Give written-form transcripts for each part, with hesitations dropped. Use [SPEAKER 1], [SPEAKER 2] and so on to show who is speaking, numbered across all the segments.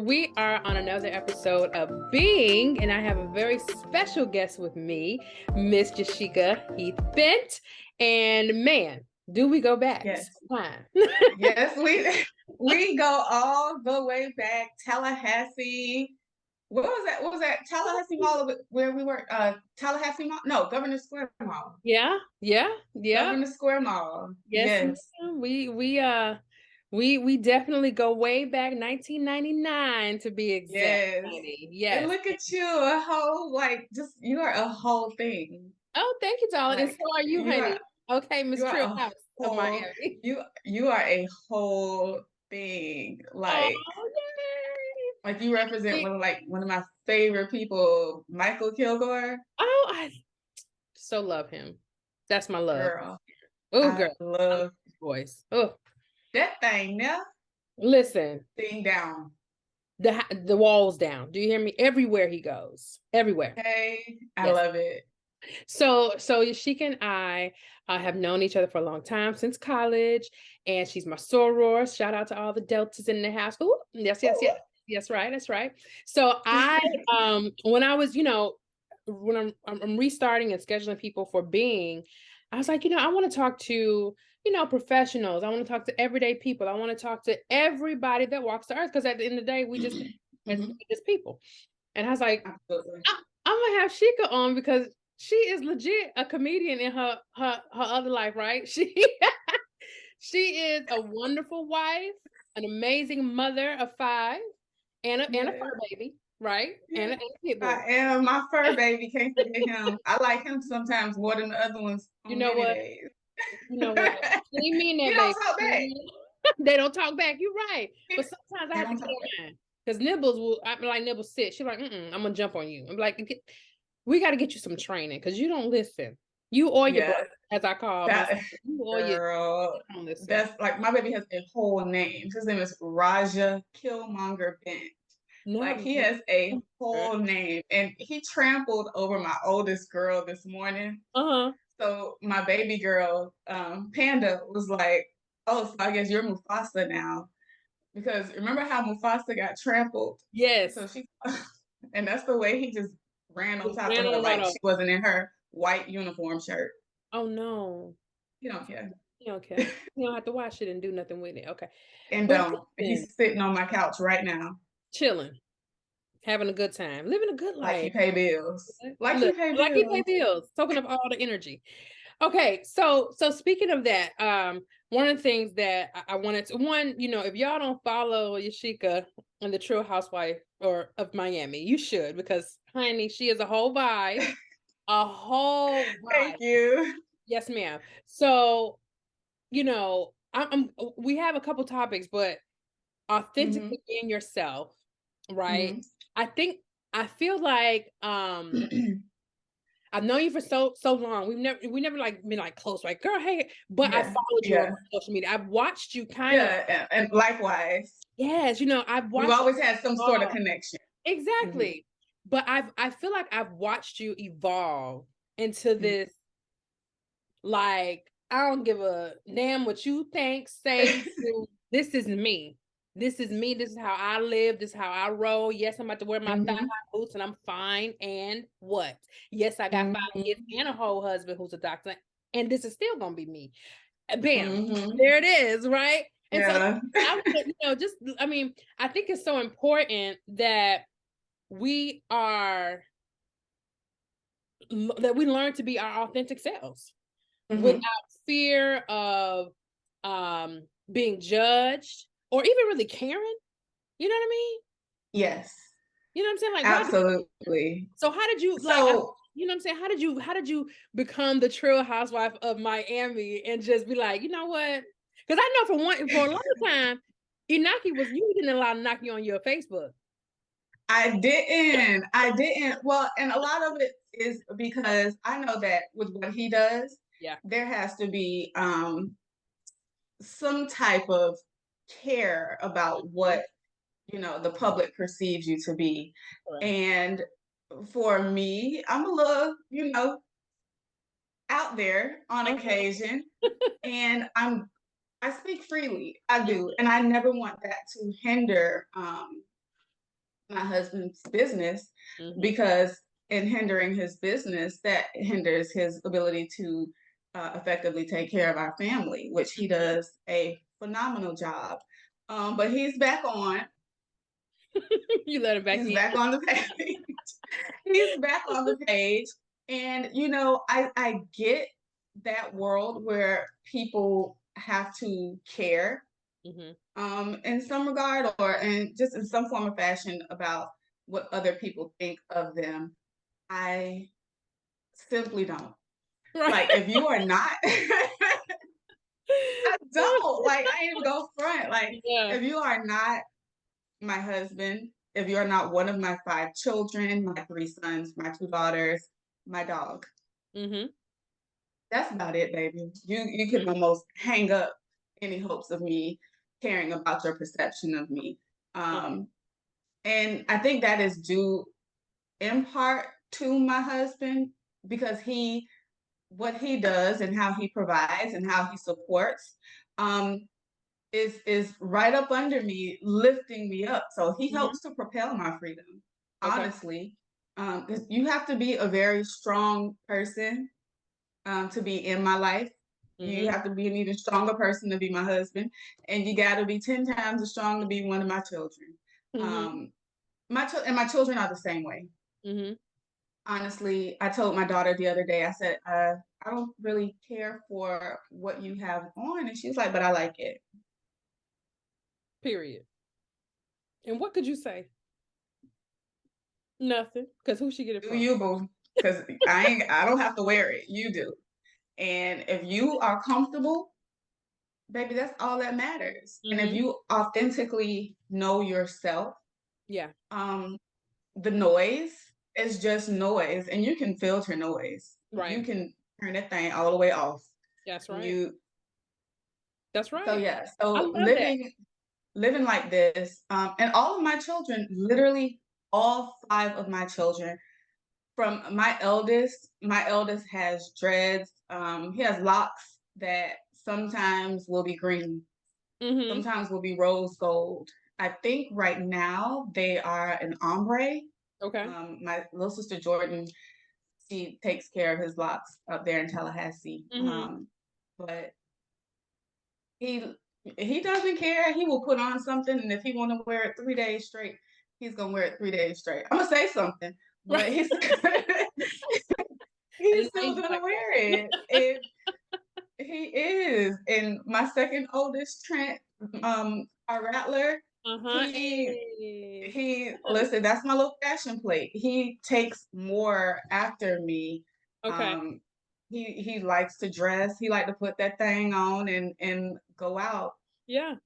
[SPEAKER 1] We are on another episode of Being, and I have a very special guest with me, Miss Yashica Heath Bent. And man, do we go back?
[SPEAKER 2] Yes.
[SPEAKER 1] Sometime.
[SPEAKER 2] Yes, we go all the way back. Tallahassee. What was that? What was that? Tallahassee Mall where we were? Tallahassee Mall? No, Governor Square Mall.
[SPEAKER 1] Yeah.
[SPEAKER 2] Governor Square Mall.
[SPEAKER 1] Yes,
[SPEAKER 2] Yes.
[SPEAKER 1] ma'am. We definitely go way back, 1999 to be exact,
[SPEAKER 2] Yes.
[SPEAKER 1] honey.
[SPEAKER 2] And
[SPEAKER 1] Yes.
[SPEAKER 2] look at you, a whole just you are a whole thing.
[SPEAKER 1] Oh, thank you, darling. And so
[SPEAKER 2] Like
[SPEAKER 1] are you,
[SPEAKER 2] you are
[SPEAKER 1] honey. Okay, Miss
[SPEAKER 2] you are a
[SPEAKER 1] Trillhouse of
[SPEAKER 2] whole
[SPEAKER 1] Miami.
[SPEAKER 2] you are a whole thing.
[SPEAKER 1] Oh,
[SPEAKER 2] Like you represent
[SPEAKER 1] yay.
[SPEAKER 2] one of my favorite people, Michael Kilgore.
[SPEAKER 1] Oh, I so love him. That's my love.
[SPEAKER 2] Girl,
[SPEAKER 1] Oh,
[SPEAKER 2] I
[SPEAKER 1] girl. I love
[SPEAKER 2] love
[SPEAKER 1] his voice. Oh,
[SPEAKER 2] that thing now.
[SPEAKER 1] listen,
[SPEAKER 2] Thing down.
[SPEAKER 1] the walls down. Do you hear me? Everywhere he goes. Everywhere.
[SPEAKER 2] Hey, I
[SPEAKER 1] Yes.
[SPEAKER 2] love it.
[SPEAKER 1] So Yashika and I have known each other for a long time, since college, and she's my soror. Shout out to all the deltas in the house. Ooh, yes, yes, yes. Yes, right. That's right. So I when I was, when I'm restarting and scheduling people for Being, I was like, I want to talk to, professionals. I want to talk to everyday people. I want to talk to everybody that walks the earth, because at the end of the day, we just as people. And I was like,
[SPEAKER 2] Absolutely.
[SPEAKER 1] I'm gonna have Sheikah on because she is legit a comedian in her other life, right? She is a wonderful wife, an amazing mother of 5, and a
[SPEAKER 2] Yes.
[SPEAKER 1] fur baby, right? And
[SPEAKER 2] Yes.
[SPEAKER 1] a pit bull.
[SPEAKER 2] I am my fur baby. Can't forget him. I like him sometimes more than the other ones
[SPEAKER 1] You
[SPEAKER 2] on
[SPEAKER 1] know
[SPEAKER 2] many
[SPEAKER 1] what?
[SPEAKER 2] days.
[SPEAKER 1] You know what? Leave me in
[SPEAKER 2] He
[SPEAKER 1] that
[SPEAKER 2] don't
[SPEAKER 1] baby.
[SPEAKER 2] talk back.
[SPEAKER 1] They don't talk back. You're right. But sometimes I
[SPEAKER 2] They
[SPEAKER 1] have to
[SPEAKER 2] don't
[SPEAKER 1] get
[SPEAKER 2] talk back.
[SPEAKER 1] on mine. Because Nibbles will, I'm like, Nibbles sit. She's like, I'm gonna jump on you. I'm like, we got to get you some training because you don't listen. You or your
[SPEAKER 2] Yeah,
[SPEAKER 1] brother, as I call myself.
[SPEAKER 2] that
[SPEAKER 1] You or your,
[SPEAKER 2] girl.
[SPEAKER 1] you don't listen.
[SPEAKER 2] That's like my baby has a whole name. His name is Raja Killmonger Bent. Like
[SPEAKER 1] No.
[SPEAKER 2] he has a whole name, and he trampled over my oldest girl this morning.
[SPEAKER 1] Uh-huh.
[SPEAKER 2] So my baby girl, Panda, was like, "Oh, so I guess you're Mufasa now." Because remember how Mufasa got trampled?
[SPEAKER 1] Yes.
[SPEAKER 2] So she, and that's the way he just ran on
[SPEAKER 1] Just
[SPEAKER 2] top of
[SPEAKER 1] ran
[SPEAKER 2] her,
[SPEAKER 1] on right
[SPEAKER 2] like
[SPEAKER 1] over.
[SPEAKER 2] she wasn't in her white uniform shirt.
[SPEAKER 1] Oh no.
[SPEAKER 2] He don't care.
[SPEAKER 1] You don't care. You don't have to wash it and do nothing with it. Okay.
[SPEAKER 2] And
[SPEAKER 1] But
[SPEAKER 2] don't.
[SPEAKER 1] listen,
[SPEAKER 2] He's sitting on my couch right now,
[SPEAKER 1] chilling, having a good time, living a good
[SPEAKER 2] like
[SPEAKER 1] life.
[SPEAKER 2] he pay bills. Like he
[SPEAKER 1] Look,
[SPEAKER 2] pay
[SPEAKER 1] like he pay
[SPEAKER 2] bills.
[SPEAKER 1] bills, soaking up all the energy. Okay, so speaking of that, one of the things that I wanted to if y'all don't follow Yashica and the True Housewife or of Miami, you should, because honey, she is a whole vibe, a whole
[SPEAKER 2] Thank
[SPEAKER 1] vibe.
[SPEAKER 2] you.
[SPEAKER 1] Yes, ma'am. So I'm we have a couple topics, but
[SPEAKER 2] Mm-hmm.
[SPEAKER 1] authentically being yourself, right?
[SPEAKER 2] Mm-hmm.
[SPEAKER 1] I think I feel like I've known you for so long. We never like been like close, right, girl? Hey, but I
[SPEAKER 2] Yeah,
[SPEAKER 1] followed you on
[SPEAKER 2] yeah,
[SPEAKER 1] social media. I've watched you kind of,
[SPEAKER 2] yeah, and likewise,
[SPEAKER 1] yes, I've
[SPEAKER 2] we've
[SPEAKER 1] watched you
[SPEAKER 2] always had some sort of
[SPEAKER 1] evolve.
[SPEAKER 2] connection. Mm-hmm.
[SPEAKER 1] Exactly. But I feel like I've watched you evolve into this, like, I don't give a damn what you think, say, do. This is me. This is me. This is how I live. This is how I roll. Yes, I'm about to wear my thigh
[SPEAKER 2] Mm-hmm.
[SPEAKER 1] high boots and I'm fine. And what? Yes, I got 5 kids
[SPEAKER 2] Mm-hmm.
[SPEAKER 1] and a whole husband who's a doctor. And this is still gonna be me. Bam.
[SPEAKER 2] Mm-hmm.
[SPEAKER 1] There it is, right? And so
[SPEAKER 2] Yeah.
[SPEAKER 1] I would, I think it's so important that we are that we learn to be our authentic selves without
[SPEAKER 2] Mm-hmm.
[SPEAKER 1] fear of being judged or even really caring. You know what I mean?
[SPEAKER 2] Yes,
[SPEAKER 1] You know what I'm saying? Like, why?
[SPEAKER 2] absolutely.
[SPEAKER 1] So how did you
[SPEAKER 2] So
[SPEAKER 1] you know what I'm saying? How did you become the true housewife of Miami and just be like, you know what? Because I know for a long time, Inaki was you didn't allow Inaki on your Facebook.
[SPEAKER 2] I didn't. Well, and a lot of it is because I know that with what he does,
[SPEAKER 1] Yeah.
[SPEAKER 2] there has to be some type of care about
[SPEAKER 1] Mhm.
[SPEAKER 2] what the public perceives you to be.
[SPEAKER 1] Correct.
[SPEAKER 2] And for me, I'm a little, out there on
[SPEAKER 1] Uh-huh.
[SPEAKER 2] occasion, and I speak freely. I
[SPEAKER 1] Mhm.
[SPEAKER 2] do, and I never want that to hinder my husband's business,
[SPEAKER 1] Mhm.
[SPEAKER 2] because in hindering his business, that hinders his ability to effectively take care of our family, which he does a phenomenal job. But he's back on.
[SPEAKER 1] You let him back
[SPEAKER 2] He's
[SPEAKER 1] in.
[SPEAKER 2] back on the page. He's back on the page. And, you know, I get that world where people have to care
[SPEAKER 1] Mhm.
[SPEAKER 2] in some regard, or in just in some form of fashion, about what other people think of them. I simply don't.
[SPEAKER 1] Right.
[SPEAKER 2] Like, if you are not, I don't. Like, I ain't even go front. Like,
[SPEAKER 1] Yeah.
[SPEAKER 2] if you are not my husband, if you're not one of my 5 children, my 3 sons, my 2 daughters, my dog,
[SPEAKER 1] Mhm.
[SPEAKER 2] that's about it, baby. You can almost hang up any hopes of me caring about your perception of me.
[SPEAKER 1] Uh,
[SPEAKER 2] Um, and I think that is due in part to my husband, because what he does and how he provides and how he supports, um, is right up under me, lifting me up. So he
[SPEAKER 1] mhm.
[SPEAKER 2] helps to propel my freedom,
[SPEAKER 1] Okay.
[SPEAKER 2] honestly. 'Cause you have to be a very strong person to be in my life. You
[SPEAKER 1] Mhm.
[SPEAKER 2] have to be an even stronger person to be my husband, and you got to be 10 times as strong to be one of my children.
[SPEAKER 1] Mhm.
[SPEAKER 2] Um, my children are the same way.
[SPEAKER 1] Mhm.
[SPEAKER 2] Honestly, I told my daughter the other day, I said, I don't really care for what you have on. And she was like, but I like it.
[SPEAKER 1] Period. And what could you say? Nothing. Because who she get it
[SPEAKER 2] Do
[SPEAKER 1] from?
[SPEAKER 2] you, boo? Because I don't have to wear it. You do. And if you are comfortable, baby, that's all that matters. And if
[SPEAKER 1] Mhm.
[SPEAKER 2] you authentically know yourself,
[SPEAKER 1] Yeah.
[SPEAKER 2] um, the noise is just noise, and you can filter noise. You
[SPEAKER 1] Right.
[SPEAKER 2] can turn that thing all the way off.
[SPEAKER 1] That's right.
[SPEAKER 2] You
[SPEAKER 1] That's
[SPEAKER 2] so
[SPEAKER 1] right.
[SPEAKER 2] yeah,
[SPEAKER 1] I
[SPEAKER 2] so
[SPEAKER 1] love that.
[SPEAKER 2] living like this, and all of my children, literally all 5 of my children, from my eldest has dreads. He has locks that sometimes will be green,
[SPEAKER 1] Mhm.
[SPEAKER 2] sometimes will be rose gold. I think right now they are an ombre.
[SPEAKER 1] Okay.
[SPEAKER 2] My little sister Jordan, she takes care of his locks up there in Tallahassee.
[SPEAKER 1] Mhm.
[SPEAKER 2] But he he doesn't care. He will put on something, and if he want to wear it 3 days straight, he's gonna wear it 3 days straight. I'm gonna say something,
[SPEAKER 1] Right.
[SPEAKER 2] but he's
[SPEAKER 1] And
[SPEAKER 2] he's
[SPEAKER 1] it's
[SPEAKER 2] still
[SPEAKER 1] angel
[SPEAKER 2] gonna
[SPEAKER 1] like
[SPEAKER 2] wear
[SPEAKER 1] that.
[SPEAKER 2] it. And he is. And my second oldest, Trent, our rattler,
[SPEAKER 1] Uh-huh.
[SPEAKER 2] he
[SPEAKER 1] Hey.
[SPEAKER 2] he listen, that's my little fashion plate. He takes more after me.
[SPEAKER 1] Okay.
[SPEAKER 2] Um, he likes to dress. He like to put that thing on and go out.
[SPEAKER 1] Yeah.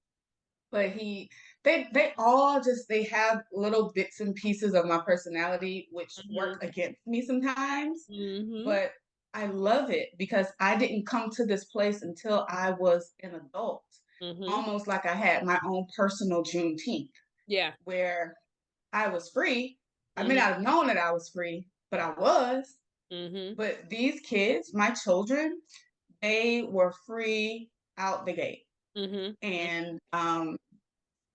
[SPEAKER 2] But they all just they have little bits and pieces of my personality which
[SPEAKER 1] Mhm.
[SPEAKER 2] work against me sometimes.
[SPEAKER 1] Mhm.
[SPEAKER 2] But I love it because I didn't come to this place until I was an adult.
[SPEAKER 1] Mhm.
[SPEAKER 2] Almost like I had my own personal Juneteenth,
[SPEAKER 1] Yeah.
[SPEAKER 2] where I was free. I may
[SPEAKER 1] Mhm.
[SPEAKER 2] not have known that I was free, but I was.
[SPEAKER 1] Mhm.
[SPEAKER 2] But these kids, my children, they were free out the gate.
[SPEAKER 1] Mhm. Mhm.
[SPEAKER 2] And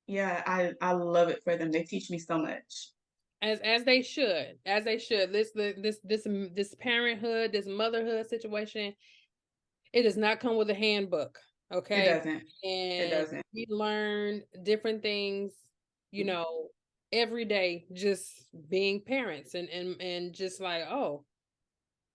[SPEAKER 2] yeah, I love it for them. They teach me so much.
[SPEAKER 1] As they should. As they should. This parenthood, this motherhood situation, it does not come with a handbook,
[SPEAKER 2] It
[SPEAKER 1] okay?
[SPEAKER 2] doesn't. It
[SPEAKER 1] And
[SPEAKER 2] doesn't.
[SPEAKER 1] we learn different things, you know, every day just being parents and just like, oh,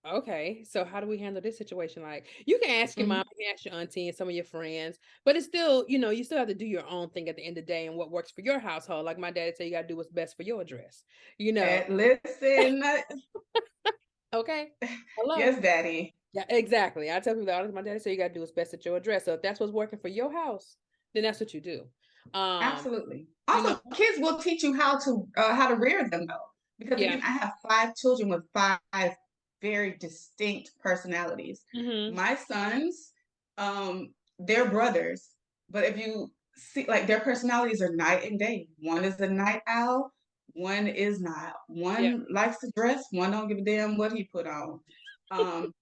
[SPEAKER 1] okay, so how do we handle this situation? Like, you can ask your
[SPEAKER 2] Mhm.
[SPEAKER 1] mom, you can ask your auntie and some of your friends, but it's still, you still have to do your own thing at the end of the day and what works for your household. Like my daddy said, you gotta do what's best for your address, you know.
[SPEAKER 2] Listen,
[SPEAKER 1] Okay. Hello.
[SPEAKER 2] yes, Daddy.
[SPEAKER 1] Yeah, exactly. I tell people all the time, my daddy said you gotta do what's best at your address. So if that's what's working for your house, then that's what you do. Um,
[SPEAKER 2] Absolutely.
[SPEAKER 1] you know,
[SPEAKER 2] Also, kids will teach you how to rear them, though, because
[SPEAKER 1] yeah.
[SPEAKER 2] again, I have 5 children with 5 very distinct personalities.
[SPEAKER 1] Hmm.
[SPEAKER 2] My sons, they're brothers, but if you see, like, their personalities are night and day. One is a night owl, one is not.
[SPEAKER 1] Yeah.
[SPEAKER 2] One likes to dress, one don't give a damn what he put on. Um,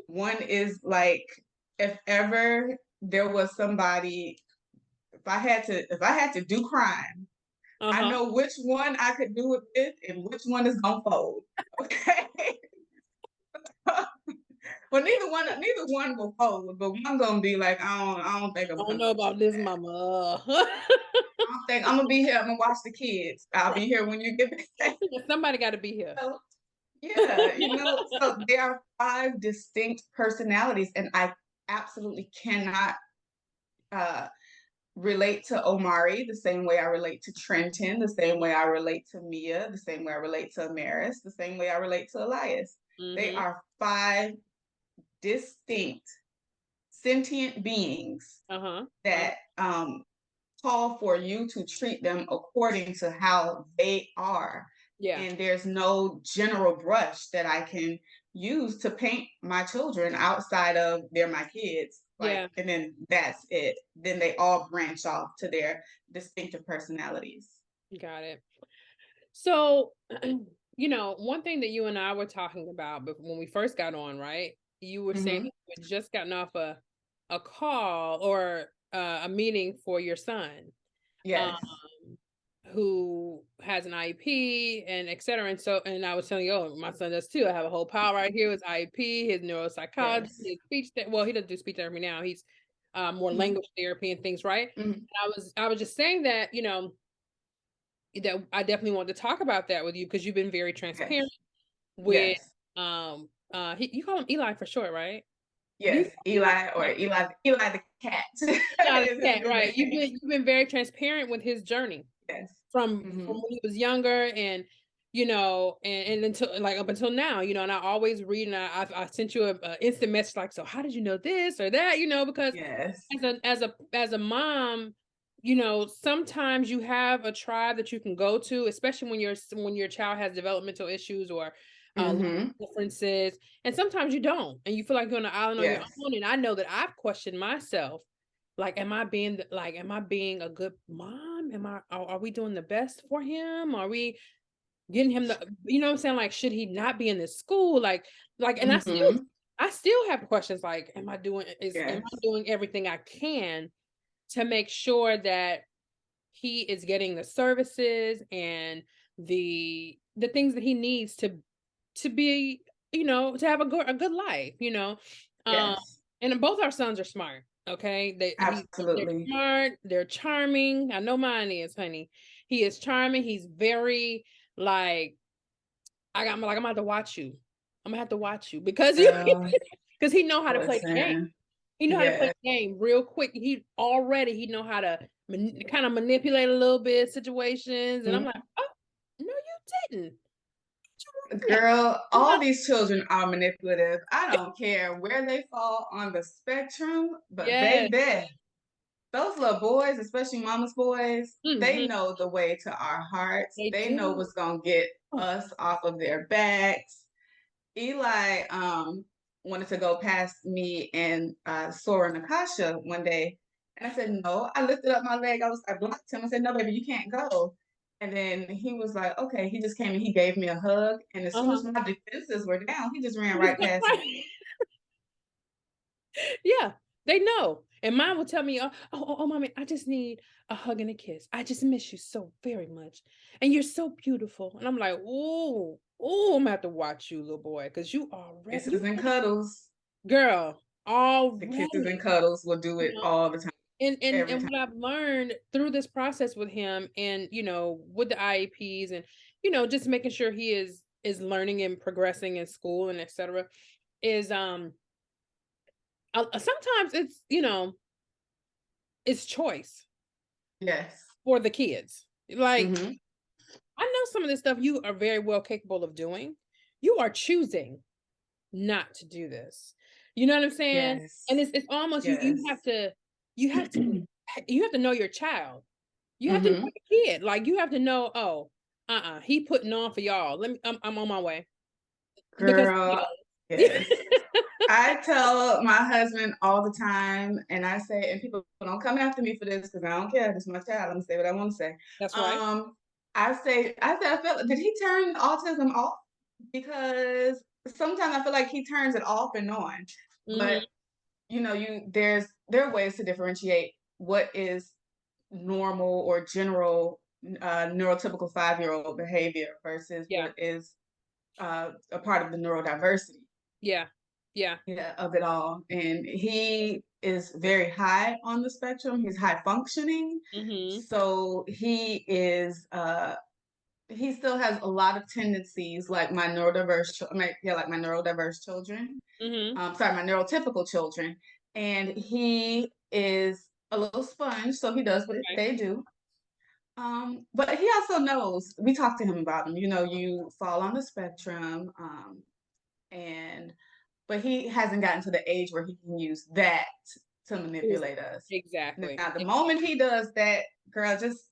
[SPEAKER 2] One is like, if ever there was somebody, if I had to do crime, I
[SPEAKER 1] Uh-huh.
[SPEAKER 2] know which one I could do it with and which one is gonna fold. Okay. Well, neither one will fold, but one gonna be like, I don't think
[SPEAKER 1] I
[SPEAKER 2] I'm
[SPEAKER 1] don't
[SPEAKER 2] coming
[SPEAKER 1] know
[SPEAKER 2] with
[SPEAKER 1] about
[SPEAKER 2] you.
[SPEAKER 1] this, mama.
[SPEAKER 2] I don't think I'm gonna be here. I'm gonna watch the kids. I'll be here when you get back.
[SPEAKER 1] Somebody got to be here.
[SPEAKER 2] So, yeah, so there are five distinct personalities, and I absolutely cannot uh, relate to Omari the same way I relate to Trenton, the same way I relate to Mia, the same way I relate to Amaris, the same way I relate to Elias. They
[SPEAKER 1] Mhm.
[SPEAKER 2] are five distinct sentient beings
[SPEAKER 1] Uh-huh.
[SPEAKER 2] that call for you to treat them according to how they are.
[SPEAKER 1] Yeah.
[SPEAKER 2] And there's no general brush that I can use to paint my children outside of they're my kids. Like,
[SPEAKER 1] Yeah.
[SPEAKER 2] and then that's it. Then they all branch off to their distinctive personalities.
[SPEAKER 1] Got it. So, one thing that you and I were talking about when we first got on, right? You were saying
[SPEAKER 2] Mm-hmm.
[SPEAKER 1] that you had just gotten off a call or a meeting for your son, um,
[SPEAKER 2] Yes.
[SPEAKER 1] who has an IEP and et cetera. And I was telling you, oh, my son does too. I have a whole pile right here with IEP, his neuropsychology,
[SPEAKER 2] Yes.
[SPEAKER 1] his speech. Well, he doesn't do speech therapy now. He's more
[SPEAKER 2] Mm-hmm.
[SPEAKER 1] language therapy and things, right?
[SPEAKER 2] Mm-hmm.
[SPEAKER 1] I was just saying that, that I definitely want to talk about that with you because you've been very
[SPEAKER 2] Yes.
[SPEAKER 1] transparent with
[SPEAKER 2] Yes.
[SPEAKER 1] you call him Eli for short, right? Do you
[SPEAKER 2] Yes. Eli, or Eli the cat
[SPEAKER 1] Eli
[SPEAKER 2] is
[SPEAKER 1] the
[SPEAKER 2] his
[SPEAKER 1] cat,
[SPEAKER 2] new
[SPEAKER 1] right?
[SPEAKER 2] name.
[SPEAKER 1] You've been very transparent with his journey
[SPEAKER 2] Yes.
[SPEAKER 1] from
[SPEAKER 2] Mm-hmm.
[SPEAKER 1] when he was younger and and until like up until now, and I always read and I sent you a instant message like, so how did you know this or that? Because
[SPEAKER 2] Yes.
[SPEAKER 1] as a mom, sometimes you have a tribe that you can go to, especially when your child has developmental issues or
[SPEAKER 2] Mm-hmm.
[SPEAKER 1] differences, and sometimes you don't, and you feel like you're on an island on your
[SPEAKER 2] Yes.
[SPEAKER 1] own. And I know that I've questioned myself, like, am I being a good mom? Are we doing the best for him? Are we getting him the, what I'm saying? Like, should he not be in this school? And
[SPEAKER 2] Mm-hmm.
[SPEAKER 1] I still have questions like, am I
[SPEAKER 2] Yes.
[SPEAKER 1] doing everything I can to make sure that he is getting the services and the things that he needs to be, to have a good life, Um,
[SPEAKER 2] Yes.
[SPEAKER 1] and both our sons are smart. Okay. They're
[SPEAKER 2] Absolutely.
[SPEAKER 1] smart, they're charming. I know mine is, honey. He is charming. He's very like, I'm gonna have to watch you. I'm gonna have to watch you because
[SPEAKER 2] Girl,
[SPEAKER 1] because he know how to play the game.
[SPEAKER 2] listen.
[SPEAKER 1] He know how to play
[SPEAKER 2] Yes.
[SPEAKER 1] the game real quick. He know how to kind of manipulate a little bit situations. And I'm like,
[SPEAKER 2] Mhm.
[SPEAKER 1] oh, no, you didn't.
[SPEAKER 2] Girl,
[SPEAKER 1] Yeah.
[SPEAKER 2] all these children are manipulative. I don't care where they fall on the spectrum, but
[SPEAKER 1] Yes.
[SPEAKER 2] baby, those little boys, especially mama's boys, they
[SPEAKER 1] Mhm.
[SPEAKER 2] know the way to our hearts.
[SPEAKER 1] They
[SPEAKER 2] They know
[SPEAKER 1] do.
[SPEAKER 2] what's gonna get
[SPEAKER 1] Oh,
[SPEAKER 2] us off of their backs. Eli wanted to go past me and Sora and Nakasha one day. And I said, no. I lifted up my leg. I blocked him. I said, no, baby, you can't go. And then he was like, okay. He just came and he gave me a hug. And as soon as
[SPEAKER 1] uh-huh.
[SPEAKER 2] my defenses were down, he just ran
[SPEAKER 1] He just
[SPEAKER 2] right
[SPEAKER 1] got
[SPEAKER 2] past
[SPEAKER 1] right.
[SPEAKER 2] me.
[SPEAKER 1] Yeah, they know. And mine will tell me, mommy, I just need a hug and a kiss. I just miss you so very much. And you're so beautiful. And I'm like, I'm gonna have to watch you, little boy, because you already
[SPEAKER 2] Kisses and cuddles.
[SPEAKER 1] girl,
[SPEAKER 2] The kisses and
[SPEAKER 1] already,
[SPEAKER 2] cuddles will do
[SPEAKER 1] you
[SPEAKER 2] it
[SPEAKER 1] know.
[SPEAKER 2] all the time, every
[SPEAKER 1] And
[SPEAKER 2] time.
[SPEAKER 1] what I've learned through this process with him and with the IEPs and just making sure he is learning and progressing in school and etc. is sometimes it's choice
[SPEAKER 2] Yes.
[SPEAKER 1] for the kids. Like,
[SPEAKER 2] Mm-hmm.
[SPEAKER 1] I know some of this stuff you are very well capable of doing. You are choosing not to do this. You know what I'm saying? And
[SPEAKER 2] Yes.
[SPEAKER 1] it's almost
[SPEAKER 2] Yes.
[SPEAKER 1] you have to you have to know your child. You have to know
[SPEAKER 2] Mm-hmm.
[SPEAKER 1] your kid. Like, you have to know, oh, he putting on for y'all. I'm on my way because he
[SPEAKER 2] Girl,
[SPEAKER 1] is.
[SPEAKER 2] yes. I tell my husband all the time, and I say, and people don't come after me for this because I don't care. This is my child. I'm gonna say what I want to say.
[SPEAKER 1] That's right.
[SPEAKER 2] Um, I felt, did he turn autism off? Because sometimes I feel like he turns it off and on.
[SPEAKER 1] Hmm.
[SPEAKER 2] But there are ways to differentiate what is normal or general neurotypical 5-year-old behavior versus
[SPEAKER 1] Yeah.
[SPEAKER 2] what is a part of the neurodiversity.
[SPEAKER 1] Yeah. Yeah.
[SPEAKER 2] Yeah, of it all. And he is very high on the spectrum. He's high functioning.
[SPEAKER 1] Mm-hmm.
[SPEAKER 2] So he still has a lot of tendencies like my like my neurodiverse children.
[SPEAKER 1] Mm-hmm.
[SPEAKER 2] My neurotypical children. And he is a little sponge, so he does what
[SPEAKER 1] Okay.
[SPEAKER 2] they do. But he also knows, we talk to him about him, you fall on the spectrum, and but he hasn't gotten to the age where he can use that to manipulate us.
[SPEAKER 1] Exactly.
[SPEAKER 2] Now, the moment he does that, girl, just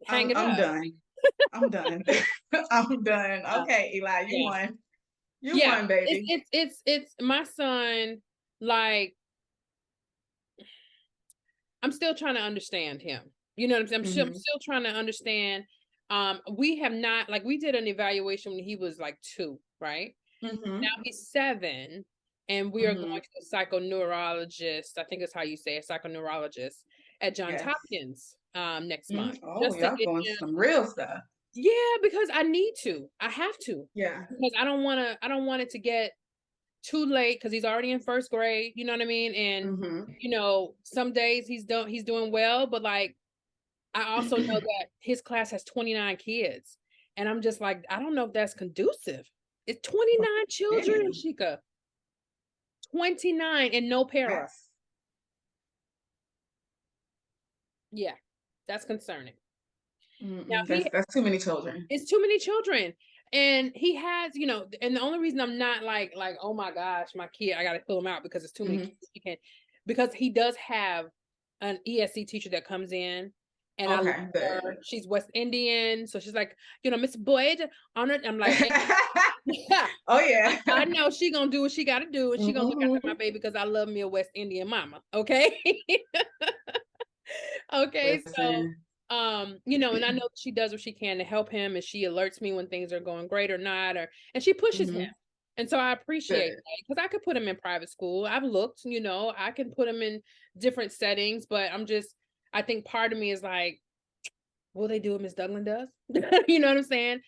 [SPEAKER 1] Hang it
[SPEAKER 2] I'm
[SPEAKER 1] up.
[SPEAKER 2] done. I'm done. I'm done.
[SPEAKER 1] Yeah.
[SPEAKER 2] Okay, Eli, you
[SPEAKER 1] Yeah.
[SPEAKER 2] won. You
[SPEAKER 1] Yeah.
[SPEAKER 2] won, baby.
[SPEAKER 1] It's my son, like, I'm still trying to understand him. You know what I'm saying? I'm still trying to understand. We have not, like, we did an evaluation when he was like 2, right?
[SPEAKER 2] Mm-hmm.
[SPEAKER 1] Now he's 7, and we are going
[SPEAKER 2] Mm-hmm.
[SPEAKER 1] to a psychoneurologist. I think that's how you say it, psychoneurologist at Johns
[SPEAKER 2] Yes.
[SPEAKER 1] Hopkins next month.
[SPEAKER 2] Mm-hmm. Oh,
[SPEAKER 1] Just to
[SPEAKER 2] y'all
[SPEAKER 1] get
[SPEAKER 2] doing
[SPEAKER 1] him,
[SPEAKER 2] some real stuff.
[SPEAKER 1] yeah, because I need to. I have to.
[SPEAKER 2] Yeah.
[SPEAKER 1] Because I don't want it to get too late because he's already in 1st grade, you know what I mean? And some days he's doing well, but like I also know that his class has 29 kids. And I'm just like, I don't know if that's conducive. It's 29 children,
[SPEAKER 2] Anyway,
[SPEAKER 1] Yashica. 29 and no para.
[SPEAKER 2] that's
[SPEAKER 1] Yeah, that's concerning. Now
[SPEAKER 2] that's too many children.
[SPEAKER 1] it's too many children. And he has, and the only reason I'm not like, oh my gosh, my kid, I gotta fill him out because it's too many kids. He can't, because he does have an ESC teacher that comes in, and I love
[SPEAKER 2] Okay, good.
[SPEAKER 1] her. She's West Indian, so she's like, Miss Boyd, honored. I'm like, yeah,
[SPEAKER 2] Oh yeah.
[SPEAKER 1] I know she gonna do what she gotta do, and she gonna look after my
[SPEAKER 2] Mm-hmm.
[SPEAKER 1] baby because I love me a West Indian mama. Okay. Okay, so
[SPEAKER 2] Listen.
[SPEAKER 1] and I know she does what she can to help him, and she alerts me when things are going great or not, and she pushes him.
[SPEAKER 2] Mm-hmm.
[SPEAKER 1] And so I appreciate
[SPEAKER 2] Good.
[SPEAKER 1] that because I could put him in private school. I've looked, I can put him in different settings, but I think part of me is like, will they do what Miss Douglas does? You know what I'm saying?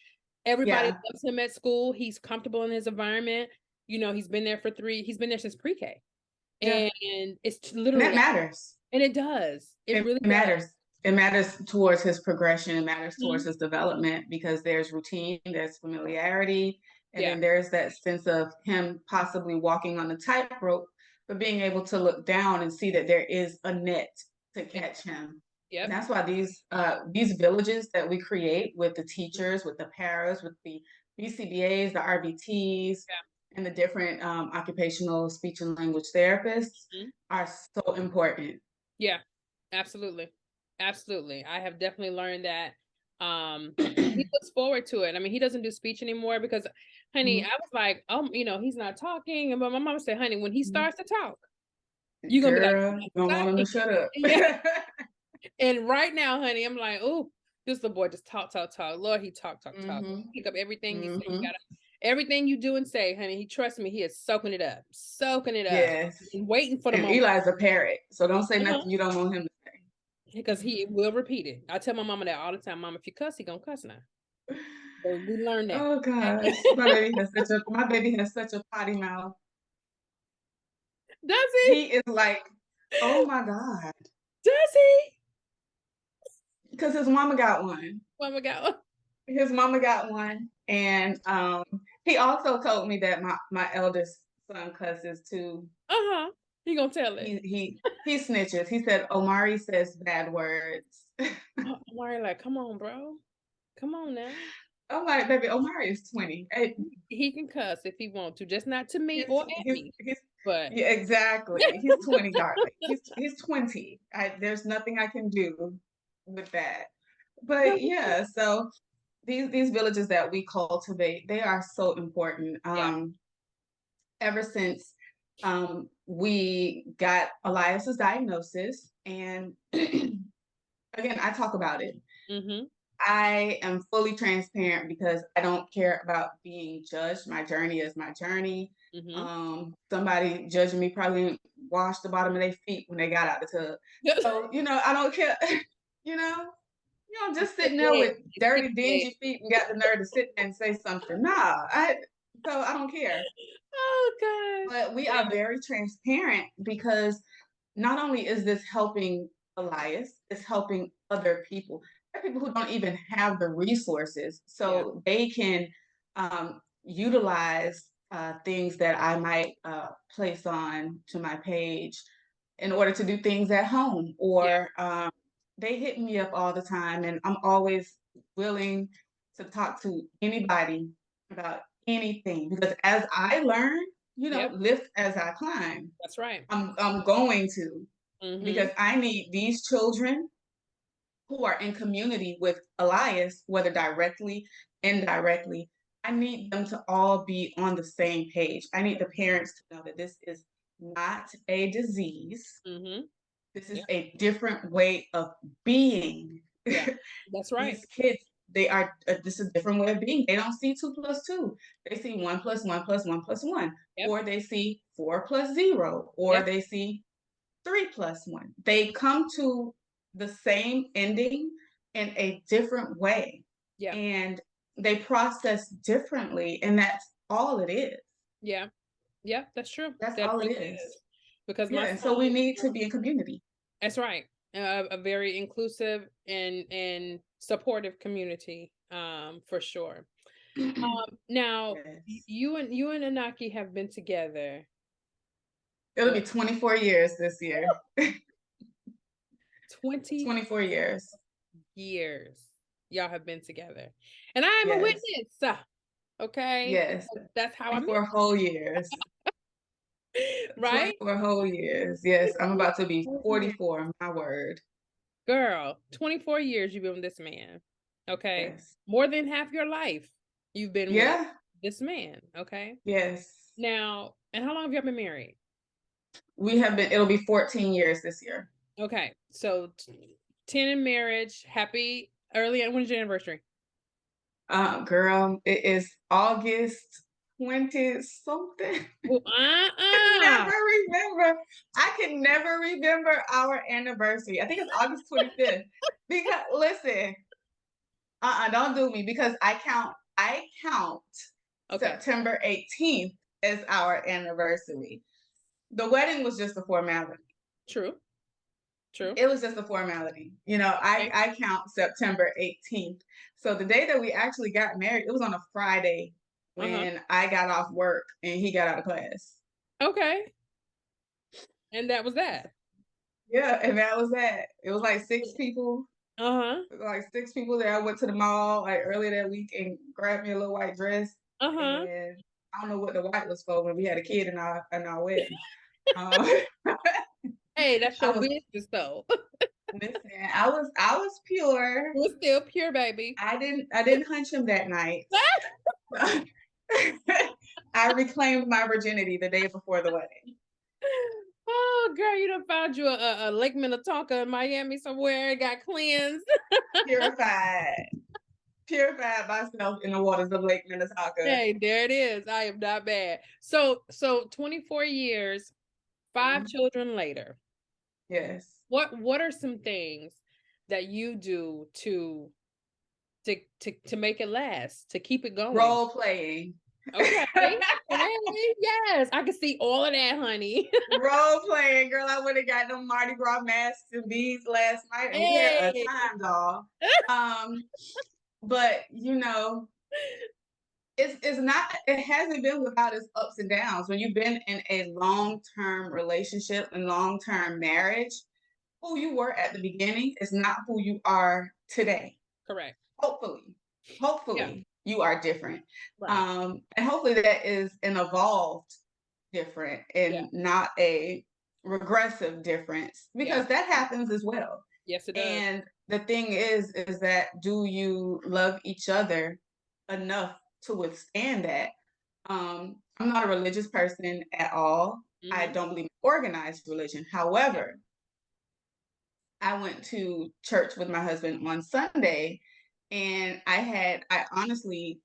[SPEAKER 1] Everybody
[SPEAKER 2] Yeah.
[SPEAKER 1] loves him at school. He's comfortable in his environment. He's been there he's been there since pre-K.
[SPEAKER 2] Yeah.
[SPEAKER 1] And it's
[SPEAKER 2] And that
[SPEAKER 1] literally,
[SPEAKER 2] matters.
[SPEAKER 1] and it does. It
[SPEAKER 2] It
[SPEAKER 1] really does.
[SPEAKER 2] matters. It matters towards his progression. It matters towards
[SPEAKER 1] Mhm.
[SPEAKER 2] his development because there's routine, there's familiarity, and
[SPEAKER 1] Yeah.
[SPEAKER 2] then there's that sense of him possibly walking on the tightrope, but being able to look down and see that there is a net to catch him. And
[SPEAKER 1] Yep.
[SPEAKER 2] that's why these villages that we create with the teachers, with the paras, with the BCBAs, the RBTs,
[SPEAKER 1] Yeah.
[SPEAKER 2] and the different occupational speech and language therapists
[SPEAKER 1] Mhm.
[SPEAKER 2] are so important.
[SPEAKER 1] Yeah. Absolutely. Absolutely. I have definitely learned that. And he looks forward to it. I mean, he doesn't do speech anymore because, honey, I was like, oh, he's not talking. But my mom said, honey, when he starts to talk, you're gonna be like,
[SPEAKER 2] Girl, you don't
[SPEAKER 1] stop
[SPEAKER 2] want him to
[SPEAKER 1] thinking.
[SPEAKER 2] shut up.
[SPEAKER 1] Yeah. And right now, honey, I'm like, oh, this little boy just talk, talk, talk. Lord, he talk, talk, talk.
[SPEAKER 2] Mm-hmm.
[SPEAKER 1] Pick up everything you say.
[SPEAKER 2] Mm-hmm.
[SPEAKER 1] Everything you do and say, honey. He trusts me. He is soaking it up,
[SPEAKER 2] Yes.
[SPEAKER 1] and waiting for the
[SPEAKER 2] And
[SPEAKER 1] moment.
[SPEAKER 2] Eli's a parrot, so don't say
[SPEAKER 1] Uh-huh.
[SPEAKER 2] nothing you don't want him to say.
[SPEAKER 1] Because he will repeat it. I tell my mama that all the time. Mama, if you cuss, he gonna cuss now. So we learned that.
[SPEAKER 2] Oh gosh, my baby has such a potty mouth.
[SPEAKER 1] Does he?
[SPEAKER 2] He is like, oh my God,
[SPEAKER 1] Does he?
[SPEAKER 2] because his mama got one.
[SPEAKER 1] Oh my God.
[SPEAKER 2] His mama got one, and he also told me that my eldest son cusses too.
[SPEAKER 1] Uh-huh. He gonna tell it.
[SPEAKER 2] He snitches. He said Omari says bad words.
[SPEAKER 1] Omari, like, come on, bro. Come on now.
[SPEAKER 2] I'm like, baby, Omari is 20. Hey,
[SPEAKER 1] He can cuss if he wants to, just not to me
[SPEAKER 2] he's,
[SPEAKER 1] or at me. But
[SPEAKER 2] yeah, exactly. He's 20, darling. He's 20. There's nothing I can do with that. But yeah, so these villages that we cultivate, they are so important.
[SPEAKER 1] yeah.
[SPEAKER 2] Ever since we got Elias's diagnosis, and again, I talk about it.
[SPEAKER 1] Mm-hmm.
[SPEAKER 2] I am fully transparent because I don't care about being judged. My journey is my journey. Somebody judging me probably washed the bottom of their feet when they got out the tub. So, I don't care, you know, You know, just sitting there
[SPEAKER 1] Stipulate.
[SPEAKER 2] with
[SPEAKER 1] They
[SPEAKER 2] dirty,
[SPEAKER 1] stipulate.
[SPEAKER 2] dingy feet and got the nerve to sit there and say something. So I don't care.
[SPEAKER 1] Oh gosh.
[SPEAKER 2] But we
[SPEAKER 1] Yeah.
[SPEAKER 2] are very transparent because not only is this helping Elias, it's helping other people. There are people who don't even have the resources,
[SPEAKER 1] Yeah.
[SPEAKER 2] so they can utilize things that I might place on to my page in order to do things at home.
[SPEAKER 1] Yeah.
[SPEAKER 2] Or they hit me up all the time, and I'm always willing to talk to anybody about anything because as I learn,
[SPEAKER 1] Yep.
[SPEAKER 2] lift as I climb.
[SPEAKER 1] That's right.
[SPEAKER 2] I'm going to because
[SPEAKER 1] Mm-hmm.
[SPEAKER 2] I need these children who are in community with Elias, whether directly, indirectly. I need them to all be on the same page. I need the parents to know that this is not a disease.
[SPEAKER 1] Mm-hmm.
[SPEAKER 2] This is
[SPEAKER 1] Yep.
[SPEAKER 2] a different way of being.
[SPEAKER 1] Yeah. That's right.
[SPEAKER 2] These kids, they are, this is a different way of being. They don't see 2 plus 2. They see 1 plus 1 plus 1 plus 1,
[SPEAKER 1] Yep.
[SPEAKER 2] or they see 4 plus 0, or
[SPEAKER 1] Yep.
[SPEAKER 2] they see 3 plus 1. They come to the same ending in a different way,
[SPEAKER 1] Yeah.
[SPEAKER 2] and they process differently, and that's all it is.
[SPEAKER 1] Yeah. Yeah. That's true.
[SPEAKER 2] That's
[SPEAKER 1] That
[SPEAKER 2] all it
[SPEAKER 1] really
[SPEAKER 2] is.
[SPEAKER 1] is. Because
[SPEAKER 2] Yeah,
[SPEAKER 1] my
[SPEAKER 2] and so we
[SPEAKER 1] son,
[SPEAKER 2] need to be in community.
[SPEAKER 1] that's right. A very inclusive and supportive community, for sure. Now
[SPEAKER 2] Yes.
[SPEAKER 1] you and Anaki have been together
[SPEAKER 2] It'll be
[SPEAKER 1] what
[SPEAKER 2] 24 years this year.
[SPEAKER 1] 20
[SPEAKER 2] 24 years.
[SPEAKER 1] years. Y'all have been together, and I am a
[SPEAKER 2] Yes.
[SPEAKER 1] witness. Okay,
[SPEAKER 2] Yes.
[SPEAKER 1] that's how I met,
[SPEAKER 2] 24 whole years.
[SPEAKER 1] right?
[SPEAKER 2] 24 whole years. Yes, I'm about to be 44, my word.
[SPEAKER 1] Girl, 24 years you've been with this man. Okay,
[SPEAKER 2] Yes.
[SPEAKER 1] more than half your life you've been with
[SPEAKER 2] Yeah.
[SPEAKER 1] this man. Okay,
[SPEAKER 2] Yes.
[SPEAKER 1] now, and how long have y'all been married?
[SPEAKER 2] It'll be 14 years this year.
[SPEAKER 1] Okay, so 10 in marriage. Happy early. When's your anniversary?
[SPEAKER 2] Girl, it is August 20 something.
[SPEAKER 1] Well,
[SPEAKER 2] I never remember. I can never remember our anniversary. I think it's August 25th. Because listen, don't do me because I count
[SPEAKER 1] Okay,
[SPEAKER 2] September 18th as our anniversary. The wedding was just a formality.
[SPEAKER 1] true, true.
[SPEAKER 2] It was just a formality. I,
[SPEAKER 1] Okay.
[SPEAKER 2] I count September 18th. So the day that we actually got married, it was on a Friday
[SPEAKER 1] Uh-huh.
[SPEAKER 2] when I got off work and he got out of class.
[SPEAKER 1] Okay. And that was that.
[SPEAKER 2] Yeah, and that was that. It was like 6 people.
[SPEAKER 1] Uh-huh.
[SPEAKER 2] Like 6 people there. I went to the mall like earlier that week and grabbed me a little white dress.
[SPEAKER 1] Uh-huh.
[SPEAKER 2] And I don't know what the white was for when we had a kid in our wedding. Um,
[SPEAKER 1] Hey, that's
[SPEAKER 2] I
[SPEAKER 1] your
[SPEAKER 2] was
[SPEAKER 1] business though.
[SPEAKER 2] listen. I was pure.
[SPEAKER 1] It was still pure, baby.
[SPEAKER 2] I didn't hunch him that night. I reclaimed my virginity the day before the wedding.
[SPEAKER 1] Oh, girl, you done found you a Lake Minnetonka in Miami somewhere and got cleansed.
[SPEAKER 2] Purified. Purified myself in the waters of Lake Minnetonka.
[SPEAKER 1] Hey, there it is. I am not bad. So 24 years, 5 children later.
[SPEAKER 2] Yes.
[SPEAKER 1] What are some things that you do to make it last, to keep it going?
[SPEAKER 2] Role playing.
[SPEAKER 1] Okay. Hey, yes, I can see all of that, honey.
[SPEAKER 2] Role playing, girl. I would have got them Mardi Gras masks and beads last night, and we had a
[SPEAKER 1] Hey.
[SPEAKER 2] time, doll. But it's not. It hasn't been without its ups and downs. When you've been in a long-term relationship and long-term marriage, who you were at the beginning is not who you are today.
[SPEAKER 1] Correct.
[SPEAKER 2] Hopefully,
[SPEAKER 1] Yeah.
[SPEAKER 2] hopefully you are different.
[SPEAKER 1] Right.
[SPEAKER 2] And hopefully that is an evolved different
[SPEAKER 1] Yeah.
[SPEAKER 2] and not a regressive difference
[SPEAKER 1] Yeah.
[SPEAKER 2] because that happens as well.
[SPEAKER 1] Yes, it does.
[SPEAKER 2] And the thing is that do you love each other enough to withstand that? I'm not a religious person at all. I
[SPEAKER 1] Mm-hmm.
[SPEAKER 2] don't believe in organized religion. However, I went to church with my husband on Sunday, and I honestly,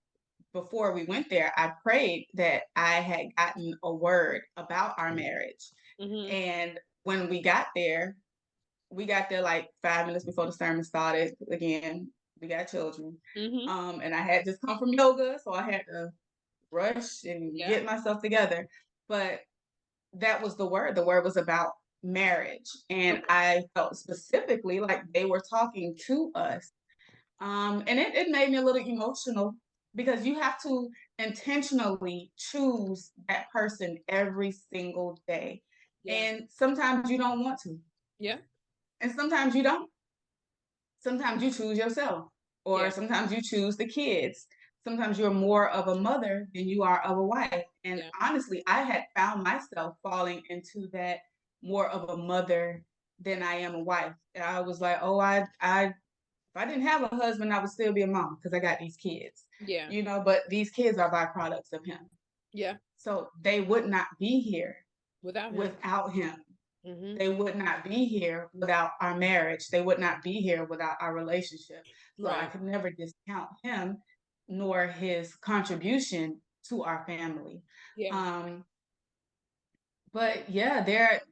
[SPEAKER 2] before we went there, I prayed that I had gotten a word about our marriage.
[SPEAKER 1] Mm-hmm.
[SPEAKER 2] And when we got there, we got there like 5 minutes before the sermon started. Again, we got children.
[SPEAKER 1] Mhm.
[SPEAKER 2] And I had just come from yoga, so I had to rush and
[SPEAKER 1] Yeah.
[SPEAKER 2] get myself together. But that was the word. The word was about marriage. And
[SPEAKER 1] Okay.
[SPEAKER 2] I felt specifically like they were talking to us. And it made me a little emotional because you have to intentionally choose that person every single day.
[SPEAKER 1] Yeah.
[SPEAKER 2] And sometimes you don't want to,
[SPEAKER 1] Yeah.
[SPEAKER 2] and sometimes you don't. Sometimes you choose yourself, or
[SPEAKER 1] Yeah.
[SPEAKER 2] sometimes you choose the kids. Sometimes you're more of a mother than you are of a wife. And
[SPEAKER 1] Yeah.
[SPEAKER 2] honestly, I had found myself falling into that more of a mother than I am a wife. And I was like, oh, if I didn't have a husband, I would still be a mom because I got these kids,
[SPEAKER 1] Yeah.
[SPEAKER 2] but these kids are byproducts of him.
[SPEAKER 1] Yeah.
[SPEAKER 2] So they would not be here
[SPEAKER 1] Without him.
[SPEAKER 2] without him.
[SPEAKER 1] Mhm.
[SPEAKER 2] They would not be here without our marriage. They would not be here without our relationship. So I
[SPEAKER 1] Right.
[SPEAKER 2] could never discount him nor his contribution to our family.
[SPEAKER 1] Yeah.
[SPEAKER 2] Um, but yeah,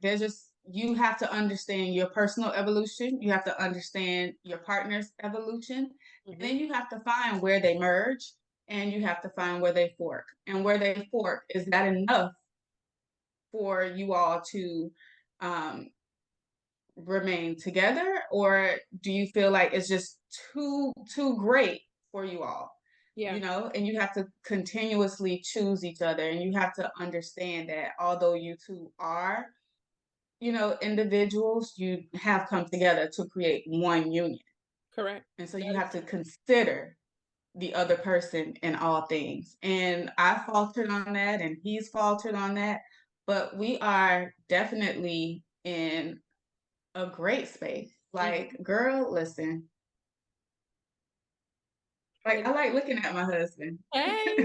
[SPEAKER 2] there's just you have to understand your personal evolution. You have to understand your partner's evolution. And
[SPEAKER 1] Mhm.
[SPEAKER 2] then you have to find where they merge and you have to find where they fork. And where they fork, is that enough for you all to um, remain together, or do you feel like it's just too great for you all?
[SPEAKER 1] Yeah.
[SPEAKER 2] And you have to continuously choose each other, and you have to understand that although you two are, individuals, you have come together to create one union.
[SPEAKER 1] Correct.
[SPEAKER 2] And so
[SPEAKER 1] That
[SPEAKER 2] you
[SPEAKER 1] is
[SPEAKER 2] have to consider the other person in all things. And I faltered on that, and he's faltered on that. But we are definitely in a great space.
[SPEAKER 1] mhm.
[SPEAKER 2] Like, girl, listen. Like, I like looking at my husband.
[SPEAKER 1] Hey.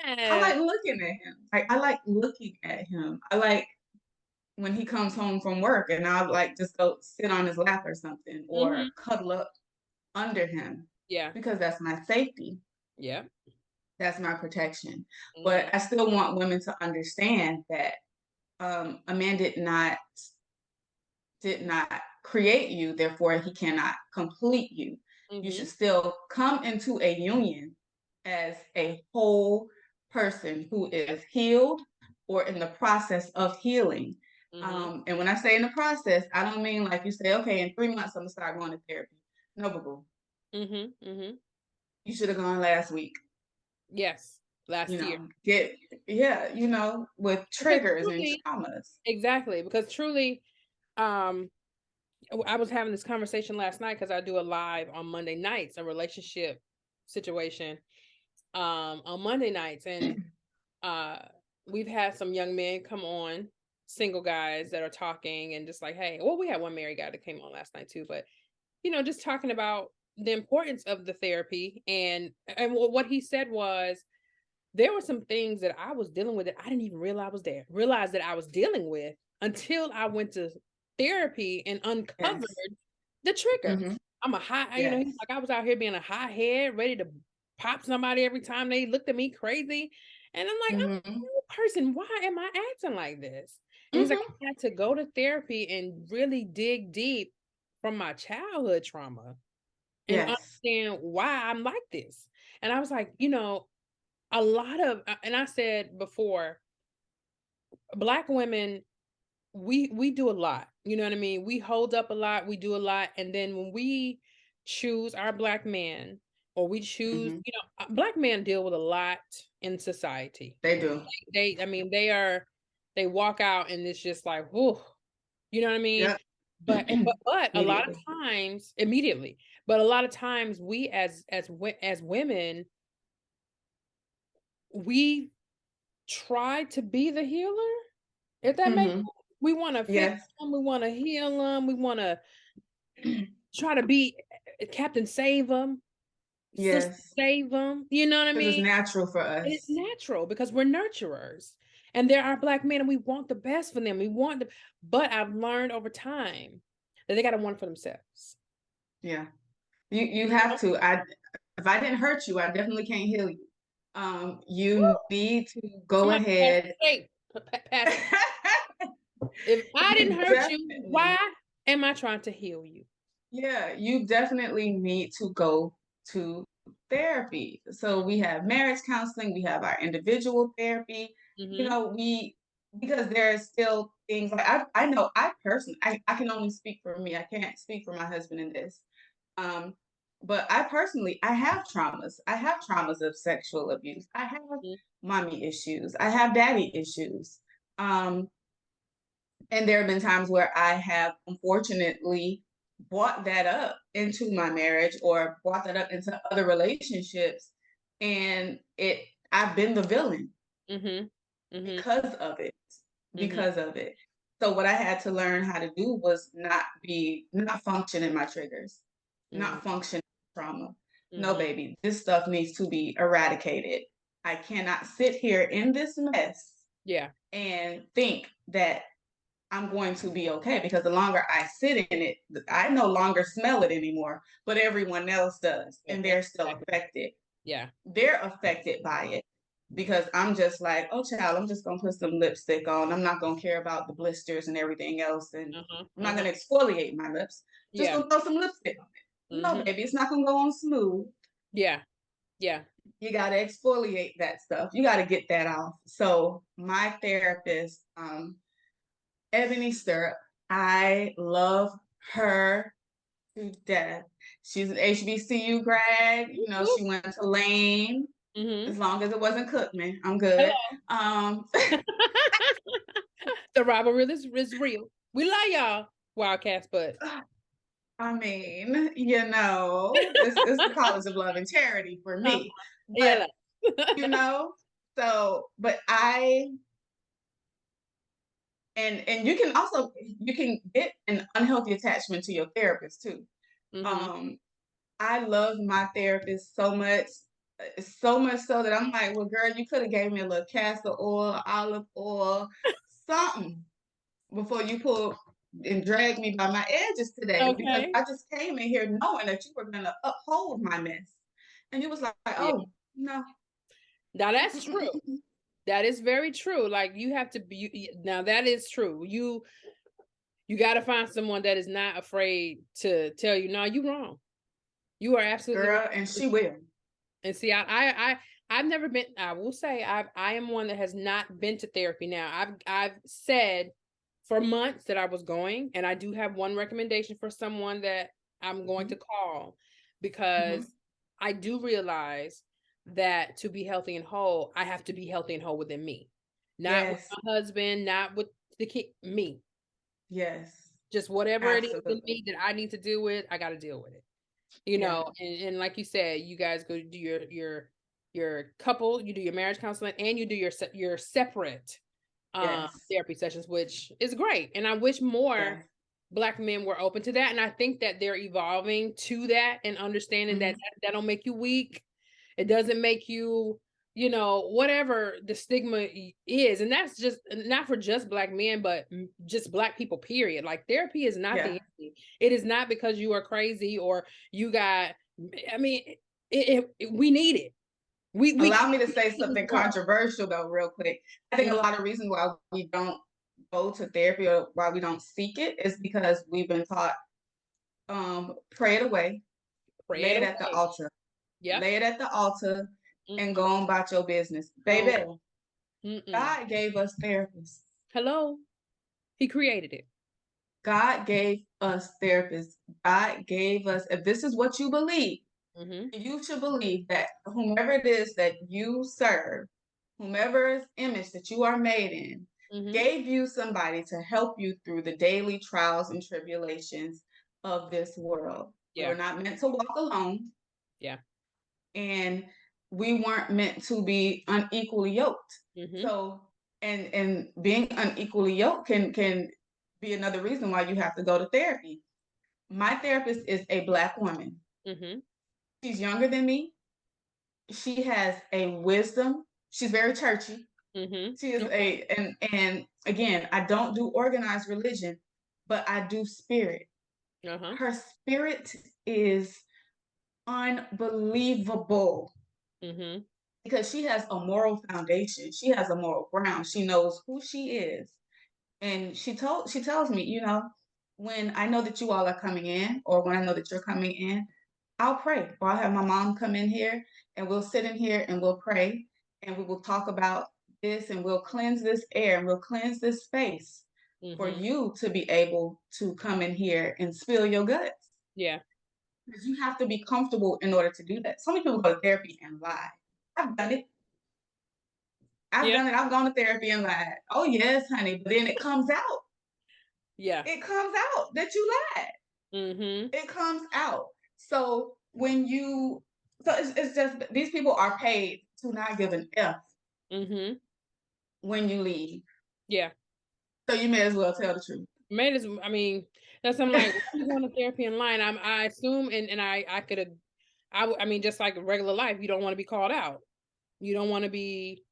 [SPEAKER 2] I
[SPEAKER 1] Yeah.
[SPEAKER 2] like looking at him. Like, I like looking at him. I like when he comes home from work and I'll like just go sit on his lap or something or
[SPEAKER 1] Mhm.
[SPEAKER 2] cuddle up under him
[SPEAKER 1] Yeah.
[SPEAKER 2] because that's my safety.
[SPEAKER 1] Yeah.
[SPEAKER 2] That's my protection. But
[SPEAKER 1] Mhm.
[SPEAKER 2] I still want women to understand that a man did not create you, therefore he cannot complete you. You should
[SPEAKER 1] Mhm.
[SPEAKER 2] still come into a union as a whole person who
[SPEAKER 1] Yep.
[SPEAKER 2] is healed or in the process of healing.
[SPEAKER 1] Mhm.
[SPEAKER 2] And when I say in the process, I don't mean like you say, okay, in 3 months I'm gonna start going to therapy. No, boo boo.
[SPEAKER 1] Mhm. Mhm.
[SPEAKER 2] You should have gone last week.
[SPEAKER 1] Yes. Last year.
[SPEAKER 2] Get with
[SPEAKER 1] Because
[SPEAKER 2] triggers and
[SPEAKER 1] truly,
[SPEAKER 2] traumas.
[SPEAKER 1] exactly. Because truly, um, I was having this conversation last night because I do a live on Monday nights, a relationship situation, on Monday nights, and uh, we've had some young men come on, single guys that are talking and just like, hey, well, we had one married guy that came on last night too, but just talking about the importance of the therapy and what he said was there were some things that I was dealing with that I didn't even realize that I was dealing with until I went to therapy and uncovered
[SPEAKER 2] Yes.
[SPEAKER 1] the trigger.
[SPEAKER 2] Hmm.
[SPEAKER 1] I'm a high,
[SPEAKER 2] Yes.
[SPEAKER 1] he's like I was out here being a high head, ready to pop somebody every time they looked at me crazy. And I'm like, I'm a
[SPEAKER 2] Hmm.
[SPEAKER 1] new person. Why am I acting like this? And he's like,
[SPEAKER 2] Hmm.
[SPEAKER 1] I had to go to therapy and really dig deep from my childhood trauma and
[SPEAKER 2] Yes.
[SPEAKER 1] understand why I'm like this. And I was like, a lot of and I said before, black women, we do a lot. You know what I mean? We hold up a lot, we do a lot, and then when we choose our black man or we choose,
[SPEAKER 2] Hmm.
[SPEAKER 1] black men deal with a lot in society.
[SPEAKER 2] They do.
[SPEAKER 1] I mean, they walk out and it's just like, whoa, you know what I mean?
[SPEAKER 2] Yep.
[SPEAKER 1] But a lot of
[SPEAKER 2] Immediately.
[SPEAKER 1] times, immediately, but a lot of times we as women, we try to be the healer. If that makes
[SPEAKER 2] Hmm.
[SPEAKER 1] sense. We wanna fix
[SPEAKER 2] Yes.
[SPEAKER 1] them, we wanna heal them, we wanna try to be Captain Save them, Sister
[SPEAKER 2] Yes.
[SPEAKER 1] Save them, you know what I
[SPEAKER 2] Because it's
[SPEAKER 1] mean?
[SPEAKER 2] natural for
[SPEAKER 1] And it's
[SPEAKER 2] us.
[SPEAKER 1] natural because we're nurturers, and there are black men, and we want the best for them, we want the but I've learned over time that they gotta want it for themselves.
[SPEAKER 2] Yeah. You
[SPEAKER 1] You know?
[SPEAKER 2] have to. If I didn't hurt you, I definitely can't heal you.
[SPEAKER 1] Woo!
[SPEAKER 2] You need to go
[SPEAKER 1] Somebody pass
[SPEAKER 2] ahead.
[SPEAKER 1] the tape. Pass it. If I didn't hurt you, why
[SPEAKER 2] Definitely.
[SPEAKER 1] Am I trying to heal you?
[SPEAKER 2] Yeah, you definitely need to go to therapy. So we have marriage counseling, we have our individual therapy. You
[SPEAKER 1] Mhm.
[SPEAKER 2] know, we because there are still things like I know I personally I can only speak for me. I can't speak for my husband in this. Um, but I personally I have traumas. I have traumas of sexual abuse. I have
[SPEAKER 1] Mhm.
[SPEAKER 2] mommy issues. I have daddy issues. Um, and there have been times where I have unfortunately brought that up into my marriage or brought that up into other relationships. And I've been the villain
[SPEAKER 1] Mhm. Mhm.
[SPEAKER 2] because of it.
[SPEAKER 1] Mhm.
[SPEAKER 2] Because of it. So what I had to learn how to do was not function in my triggers,
[SPEAKER 1] Mhm.
[SPEAKER 2] not function in trauma. No,
[SPEAKER 1] Mhm.
[SPEAKER 2] baby, this stuff needs to be eradicated. I cannot sit here in this mess
[SPEAKER 1] Yeah.
[SPEAKER 2] and think that I'm going to be okay because the longer I sit in it, I no longer smell it anymore, but everyone else does,
[SPEAKER 1] Yeah.
[SPEAKER 2] and
[SPEAKER 1] That's
[SPEAKER 2] they're still
[SPEAKER 1] exactly.
[SPEAKER 2] affected.
[SPEAKER 1] Yeah.
[SPEAKER 2] They're affected by it because I'm just like, oh, child, I'm just gonna put some lipstick on. I'm not gonna care about the blisters and everything else, and
[SPEAKER 1] Uh-huh.
[SPEAKER 2] I'm not
[SPEAKER 1] Uh-huh.
[SPEAKER 2] gonna exfoliate my lips. Just
[SPEAKER 1] Yeah.
[SPEAKER 2] gonna throw some lipstick on it. No,
[SPEAKER 1] Mhm.
[SPEAKER 2] baby, it's not gonna go on smooth.
[SPEAKER 1] Yeah. Yeah.
[SPEAKER 2] You gotta exfoliate that stuff. You gotta get that off. So my therapist, Ebony Stirrup. I love her to death. She's an HBCU grad. You
[SPEAKER 1] Whoop,
[SPEAKER 2] know,
[SPEAKER 1] whoop.
[SPEAKER 2] she went to Lane. As
[SPEAKER 1] Mhm.
[SPEAKER 2] long as it wasn't Cookman, I'm good.
[SPEAKER 1] Hello.
[SPEAKER 2] Um,
[SPEAKER 1] The rivalry is real. We love y'all, Wildcats, but
[SPEAKER 2] I mean, it's the College of Love and Charity for
[SPEAKER 1] uh,
[SPEAKER 2] me. But
[SPEAKER 1] yeah.
[SPEAKER 2] you know, so but I and you can get an unhealthy attachment to your therapist too.
[SPEAKER 1] Mhm.
[SPEAKER 2] Um, I love my therapist so much so that I'm like, well, girl, you could have gave me a little castor oil, olive oil, something before you pulled and dragged me by my edges today because
[SPEAKER 1] Okay.
[SPEAKER 2] I just came in here knowing that you were gonna uphold my mess. And you was like,
[SPEAKER 1] Yeah.
[SPEAKER 2] oh no.
[SPEAKER 1] Now that's true. That is very true. Like you have to be now that is true. You got to find someone that is not afraid to tell you, no, you wrong. You are absolutely
[SPEAKER 2] Girl, and
[SPEAKER 1] wrong.
[SPEAKER 2] she will.
[SPEAKER 1] And see, I've never been. I will say, I am one that has not been to therapy. Now, I've said for months that I was going, and I do have one recommendation for someone that I'm going
[SPEAKER 2] Mm-hmm.
[SPEAKER 1] to call
[SPEAKER 2] Mm-hmm.
[SPEAKER 1] because I do realize that to be healthy and whole, I have to be healthy and whole within me, not with
[SPEAKER 2] Yes,
[SPEAKER 1] my husband, not with the kid, me.
[SPEAKER 2] yes,
[SPEAKER 1] Just whatever it is in
[SPEAKER 2] absolutely.
[SPEAKER 1] me that I need to deal with, I got to deal with it.
[SPEAKER 2] Yeah,
[SPEAKER 1] And like you said, you guys go do your couple, you do your marriage counseling, and you do your separate
[SPEAKER 2] yes,
[SPEAKER 1] therapy sessions, which is great. And I wish more
[SPEAKER 2] yes.
[SPEAKER 1] Black men were open to that. And I think that they're evolving to that and understanding that
[SPEAKER 2] Mm-hmm.
[SPEAKER 1] that don't make you weak. It doesn't make you, whatever the stigma is. And that's just not for just Black men, but just Black people, period. Like therapy is not the
[SPEAKER 2] Yeah.
[SPEAKER 1] enemy. It is not because you are crazy or you got, I mean, we need it. We
[SPEAKER 2] Allow
[SPEAKER 1] can't
[SPEAKER 2] me to
[SPEAKER 1] make
[SPEAKER 2] say
[SPEAKER 1] it in this
[SPEAKER 2] something
[SPEAKER 1] world.
[SPEAKER 2] controversial though, real quick. I think a
[SPEAKER 1] Mhm.
[SPEAKER 2] lot of reasons why we don't go to therapy or why we don't seek it is because we've been taught pray it away,
[SPEAKER 1] Pray
[SPEAKER 2] lay
[SPEAKER 1] it
[SPEAKER 2] it at the
[SPEAKER 1] away.
[SPEAKER 2] altar,
[SPEAKER 1] Yep.
[SPEAKER 2] lay it at the altar, and go
[SPEAKER 1] Mm-mm.
[SPEAKER 2] on about your business.
[SPEAKER 1] Oh,
[SPEAKER 2] Baby,
[SPEAKER 1] mm-mm.
[SPEAKER 2] God gave us therapists.
[SPEAKER 1] Hello. He created it.
[SPEAKER 2] God gave us therapists. God gave us, if this is what you believe,
[SPEAKER 1] Mm-hmm.
[SPEAKER 2] you should believe that whomever it is that you serve, whomever's image that you are made in,
[SPEAKER 1] Mm-hmm.
[SPEAKER 2] gave you somebody to help you through the daily trials and tribulations of this world. We
[SPEAKER 1] Yeah.
[SPEAKER 2] were not meant to walk alone,
[SPEAKER 1] Yeah.
[SPEAKER 2] and we weren't meant to be unequally yoked.
[SPEAKER 1] Mm-hmm.
[SPEAKER 2] So, and being unequally yoked can be another reason why you have to go to therapy. My therapist is a Black woman.
[SPEAKER 1] Mm-hmm.
[SPEAKER 2] She's younger than me. She has a wisdom. She's very churchy. She
[SPEAKER 1] Mm-hmm.
[SPEAKER 2] is
[SPEAKER 1] Okay.
[SPEAKER 2] and again, I don't do organized religion, but I do spirit.
[SPEAKER 1] Uh-huh.
[SPEAKER 2] Her spirit is unbelievable
[SPEAKER 1] Mm-hmm.
[SPEAKER 2] because she has a moral foundation. She has a moral ground. She knows who she is. And she tells me, when I know that you all are coming in, or when I know that you're coming in, I'll pray. Or I'll have my mom come in here and we'll sit in here and we'll pray and we will talk about this and we'll cleanse this air and we'll cleanse this space for
[SPEAKER 1] Mhm.
[SPEAKER 2] you to be able to come in here and spill your guts.
[SPEAKER 1] Yeah.
[SPEAKER 2] Because you have to be comfortable in order to do that. So many people go to therapy and lie. I've done it. I've
[SPEAKER 1] Yeah.
[SPEAKER 2] done it. I've gone to therapy and lied. Oh yes, honey. But then it comes out.
[SPEAKER 1] Yeah.
[SPEAKER 2] It comes out that you lied.
[SPEAKER 1] Mhm.
[SPEAKER 2] It comes out. So when you, so it's just these people are paid to not give an F
[SPEAKER 1] Mhm.
[SPEAKER 2] when you leave.
[SPEAKER 1] Yeah.
[SPEAKER 2] So you may as well tell the truth.
[SPEAKER 1] Made as I mean, that's I'm like, why are you going to therapy in line? I assume and I could have I mean, just like regular life, you don't want to be called out. You don't want to be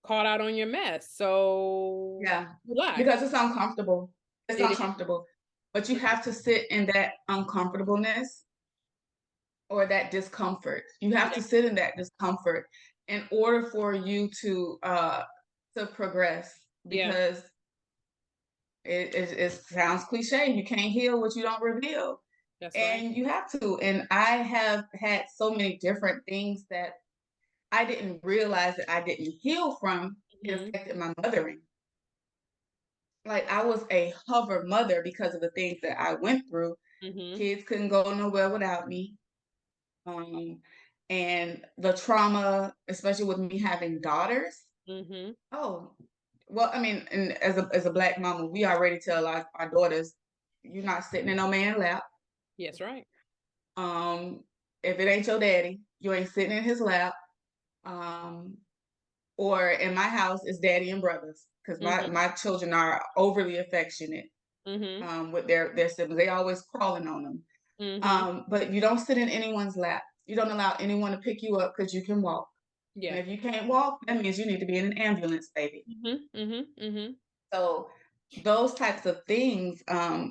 [SPEAKER 1] caught out on your mess. So
[SPEAKER 2] Yeah,
[SPEAKER 1] you lie.
[SPEAKER 2] because it's uncomfortable. It's
[SPEAKER 1] It is.
[SPEAKER 2] uncomfortable. But you have to sit in that uncomfortableness or that discomfort. You have
[SPEAKER 1] Yeah.
[SPEAKER 2] to sit in that discomfort in order for you to progress,
[SPEAKER 1] Yeah.
[SPEAKER 2] because it sounds cliche. You can't heal what you don't reveal.
[SPEAKER 1] That's right.
[SPEAKER 2] And you have to. And I have had so many different things that I didn't realize that I didn't heal from. It
[SPEAKER 1] Mhm.
[SPEAKER 2] affected my mothering. Like I was a hover mother because of the things that I went through.
[SPEAKER 1] Mhm.
[SPEAKER 2] Kids couldn't go nowhere without me. Um, and the trauma, especially with me having daughters.
[SPEAKER 1] Mhm.
[SPEAKER 2] Oh, well, I mean, and as a black mama, we already tell our daughters, you're not sitting in no man's lap.
[SPEAKER 1] Yes, right.
[SPEAKER 2] Um, if it ain't your daddy, you ain't sitting in his lap. Um, or in my house, it's daddy and brothers because
[SPEAKER 1] Mhm.
[SPEAKER 2] my children are overly affectionate
[SPEAKER 1] Mhm.
[SPEAKER 2] with their siblings. They always crawling on them.
[SPEAKER 1] Mhm.
[SPEAKER 2] But you don't sit in anyone's lap. You don't allow anyone to pick you up because you can walk. And
[SPEAKER 1] Yeah.
[SPEAKER 2] if you can't walk, that means you need to be in an ambulance, baby.
[SPEAKER 1] Mhm. Mhm. Mhm.
[SPEAKER 2] So those types of things,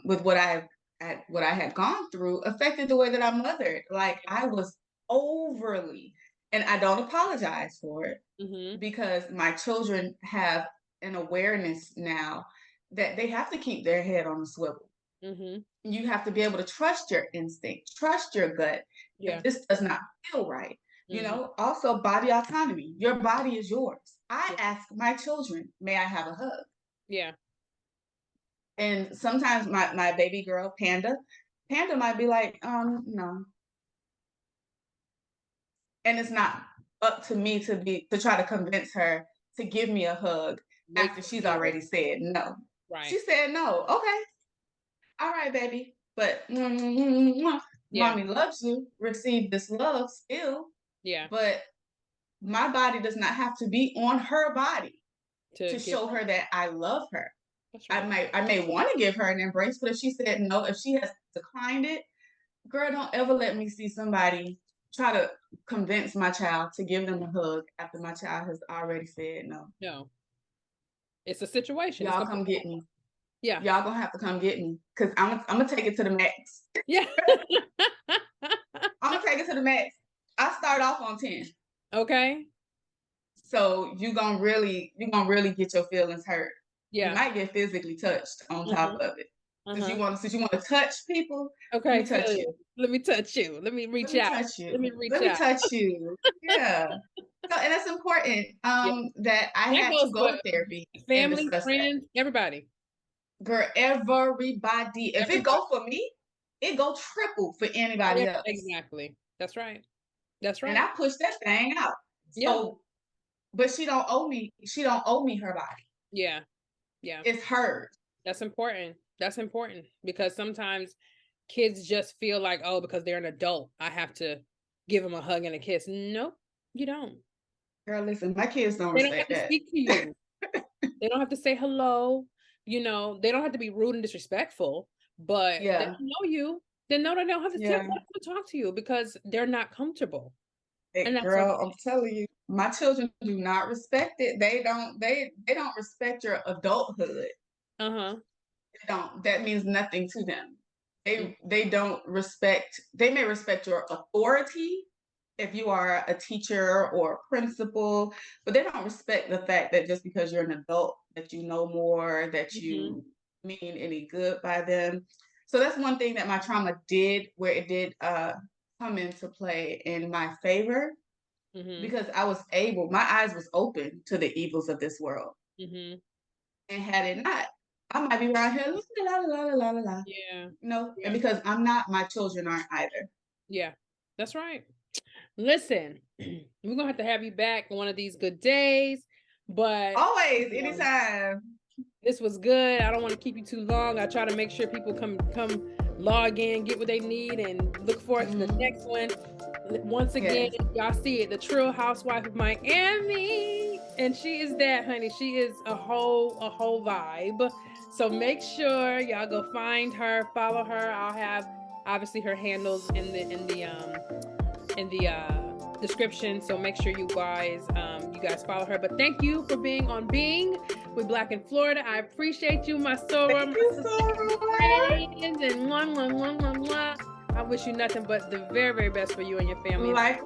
[SPEAKER 2] with what I had gone through, affected the way that I mothered. Like I was overly, and I don't apologize for it
[SPEAKER 1] Mhm.
[SPEAKER 2] because my children have an awareness now that they have to keep their head on a swivel.
[SPEAKER 1] Mhm.
[SPEAKER 2] You have to be able to trust your instinct, trust your gut. If
[SPEAKER 1] Yeah.
[SPEAKER 2] this does not feel right,
[SPEAKER 1] Mhm.
[SPEAKER 2] also body autonomy. Your body is yours. I
[SPEAKER 1] Yeah.
[SPEAKER 2] ask my children, may I have a hug?
[SPEAKER 1] Yeah.
[SPEAKER 2] And sometimes my baby girl, Panda might be like, no. And it's not up to me to try to convince her to give me a hug
[SPEAKER 1] Make
[SPEAKER 2] after
[SPEAKER 1] them
[SPEAKER 2] she's
[SPEAKER 1] feel
[SPEAKER 2] already said no.
[SPEAKER 1] right.
[SPEAKER 2] She said no. Okay. All right, baby. But
[SPEAKER 1] Yeah.
[SPEAKER 2] mommy loves you. Receive this love still.
[SPEAKER 1] Yeah.
[SPEAKER 2] But my body does not have to be on her body
[SPEAKER 1] To
[SPEAKER 2] to
[SPEAKER 1] give
[SPEAKER 2] show
[SPEAKER 1] her.
[SPEAKER 2] her that I love her.
[SPEAKER 1] That's
[SPEAKER 2] I
[SPEAKER 1] right.
[SPEAKER 2] may want to give her an embrace, but if she said no, if she has declined it, girl, don't ever let me see somebody try to convince my child to give them a hug after my child has already said no.
[SPEAKER 1] No. It's a situation. It's
[SPEAKER 2] Y'all
[SPEAKER 1] gonna be
[SPEAKER 2] come get me.
[SPEAKER 1] yeah.
[SPEAKER 2] Y'all gonna have to come get me because I'm gonna take it to the max.
[SPEAKER 1] Yeah.
[SPEAKER 2] I'm gonna take it to the max. I start off on 10.
[SPEAKER 1] Okay.
[SPEAKER 2] So you gonna really get your feelings hurt. You
[SPEAKER 1] Yeah.
[SPEAKER 2] might get physically touched on top
[SPEAKER 1] Mhm.
[SPEAKER 2] of it.
[SPEAKER 1] Uh-huh.
[SPEAKER 2] Since you want to touch people, let
[SPEAKER 1] Okay,
[SPEAKER 2] me touch
[SPEAKER 1] feel
[SPEAKER 2] you.
[SPEAKER 1] you. Let me touch you. Let me
[SPEAKER 2] Let
[SPEAKER 1] reach
[SPEAKER 2] me
[SPEAKER 1] out.
[SPEAKER 2] touch
[SPEAKER 1] Let me
[SPEAKER 2] you.
[SPEAKER 1] reach
[SPEAKER 2] Let me
[SPEAKER 1] out.
[SPEAKER 2] touch you. Yeah. So, and it's important
[SPEAKER 1] Yeah.
[SPEAKER 2] that I
[SPEAKER 1] That
[SPEAKER 2] had to
[SPEAKER 1] goes
[SPEAKER 2] go
[SPEAKER 1] for
[SPEAKER 2] to therapy and
[SPEAKER 1] family,
[SPEAKER 2] discuss that.
[SPEAKER 1] friends, everybody.
[SPEAKER 2] Girl, everybody. If it
[SPEAKER 1] Everybody.
[SPEAKER 2] go for me, it go triple for anybody else.
[SPEAKER 1] Exactly. That's right. That's
[SPEAKER 2] And
[SPEAKER 1] right.
[SPEAKER 2] I push that thing out.
[SPEAKER 1] Yeah.
[SPEAKER 2] So, but she don't owe me. She don't owe me her body.
[SPEAKER 1] Yeah. Yeah.
[SPEAKER 2] It's hers.
[SPEAKER 1] That's important. That's important because sometimes kids just feel like, oh, because they're an adult, I have to give them a hug and a kiss. Nope, you don't.
[SPEAKER 2] Girl, listen, my kids don't
[SPEAKER 1] They don't have
[SPEAKER 2] respect
[SPEAKER 1] to
[SPEAKER 2] that.
[SPEAKER 1] speak to you. They don't have to say hello. They don't have to be rude and disrespectful, but they
[SPEAKER 2] Yeah,
[SPEAKER 1] don't know you. Then no, they don't have to
[SPEAKER 2] yeah.
[SPEAKER 1] talk to you because they're not comfortable. And
[SPEAKER 2] Hey,
[SPEAKER 1] that's
[SPEAKER 2] girl,
[SPEAKER 1] okay.
[SPEAKER 2] I'm telling you, my children do not respect it. They don't. They don't respect your adulthood.
[SPEAKER 1] Uh-huh.
[SPEAKER 2] They don't. That means nothing to them.
[SPEAKER 1] Mm,
[SPEAKER 2] They don't respect. They may respect your authority if you are a teacher or a principal, but they don't respect the fact that just because you're an adult, that you know more, that
[SPEAKER 1] mhm.
[SPEAKER 2] you mean any good by them. So that's one thing that my trauma did, where it did come into play in my favor,
[SPEAKER 1] Mhm.
[SPEAKER 2] because my eyes was open to the evils of this world.
[SPEAKER 1] Mhm.
[SPEAKER 2] And had it not, I might be around here la la la la la la la.
[SPEAKER 1] Yeah.
[SPEAKER 2] And
[SPEAKER 1] Yeah.
[SPEAKER 2] because I'm not, my children aren't either.
[SPEAKER 1] Yeah. That's right. Listen, we're gonna have you back one of these good days, but
[SPEAKER 2] Always,
[SPEAKER 1] um,
[SPEAKER 2] anytime.
[SPEAKER 1] this was good. I don't want to keep you too long. I try to make sure people come log in, get what they need, and look forward to the
[SPEAKER 2] Mhm.
[SPEAKER 1] next one. Once again,
[SPEAKER 2] Yes.
[SPEAKER 1] y'all see it, the Trill Housewife of Miami, and she is that, honey. She is a whole vibe. So make sure y'all go find her, follow her. I'll have obviously her handles in the description, so make sure you guys follow her. But thank you for being on Being with Black in Florida. I appreciate you, my Sora,
[SPEAKER 2] Thank
[SPEAKER 1] my
[SPEAKER 2] you,
[SPEAKER 1] sister,
[SPEAKER 2] Sora.
[SPEAKER 1] friends, and mwah, mwah, mwah, mwah, mwah. I wish you nothing but the very, very best for you and your family.
[SPEAKER 2] Like